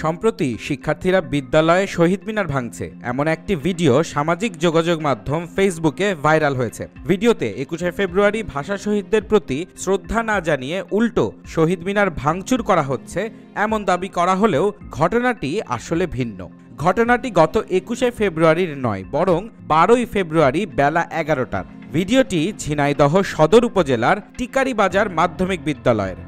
সম্প্রতি শিক্ষার্থীরা বিদ্যালয়ে শহীদ মিনার ভাঙছে এমন একটি ভিডিও সামাজিক যোগাযোগ মাধ্যম ফেসবুকে ভাইরাল হয়েছে। ভিডিওতে ২১শে ফেব্রুয়ারি ভাষা শহীদদের প্রতি শ্রদ্ধা না জানিয়ে উল্টো শহীদ মিনার ভাঙচুর করা হচ্ছে এমন দাবি করা হলেও ঘটনাটি আসলে ভিন্ন। ঘটনাটি গত ২১শে ফেব্রুয়ারির নয়, বরং ১২ই ফেব্রুয়ারি বেলা ১১টার। ভিডিওটি ঝিনাইদহ সদর উপজেলার টিকারিবাজার মাধ্যমিক বিদ্যালয়ের।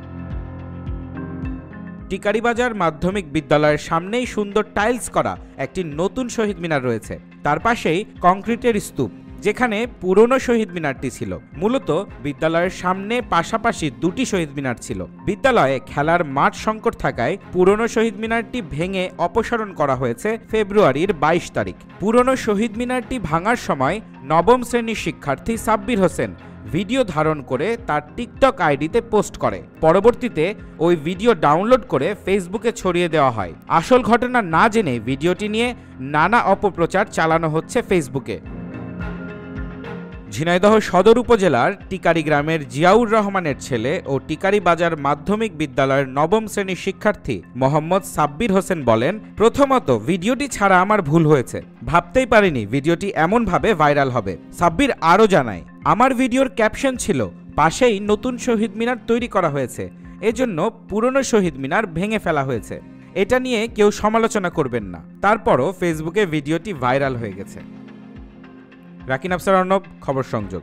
টিকারিবাজার মাধ্যমিক বিদ্যালয়ের সামনেই সুন্দর টাইলস করা একটি নতুন শহীদ মিনার রয়েছে। তার পাশেই কংক্রিটের স্তূপ, যেখানে পুরনো শহীদ মিনারটি ছিল। মূলত বিদ্যালয়ের সামনে পাশাপাশি দুটি শহীদ মিনার ছিল। বিদ্যালয়ে খেলার মাঠ সংকট থাকায় পুরনো শহীদ মিনারটি ভেঙে অপসারণ করা হয়েছে ফেব্রুয়ারির ২২ তারিখ। পুরনো শহীদ মিনারটি ভাঙার সময় নবম শ্রেণীর শিক্ষার্থী সাব্বির হোসেন ভিডিও ধারণ করে তার টিকটক আইডিতে পোস্ট করে। পরবর্তীতে ওই ভিডিও ডাউনলোড করে ফেসবুকে ছড়িয়ে দেওয়া হয়। আসল ঘটনা না জেনে ভিডিওটি নিয়ে নানা অপপ্রচার চালানো হচ্ছে ফেসবুকে। ঝিনাইদহ সদর উপজেলার টিকারি গ্রামের জিয়াউর রহমানের ছেলে ও টিকারিবাজার মাধ্যমিক বিদ্যালয়ের নবম শ্রেণীর শিক্ষার্থী মোহাম্মদ সাব্বির হোসেন বলেন, প্রথমত ভিডিওটি ছাড়া আমার ভুল হয়েছে, ভাবতেই পারিনি ভিডিওটি এমনভাবে ভাইরাল হবে। সাব্বির আরও জানায়, আমার ভিডিওর ক্যাপশন ছিল পাশেই নতুন শহীদ মিনার তৈরি করা হয়েছে, এজন্য পুরনো শহীদ মিনার ভেঙে ফেলা হয়েছে। এটা নিয়ে কেউ সমালোচনা করবেন না। তারপরও ফেসবুকে ভিডিওটি ভাইরাল হয়ে গেছে। রাকিন আফসার অর্ণব, খবর সংযোগ।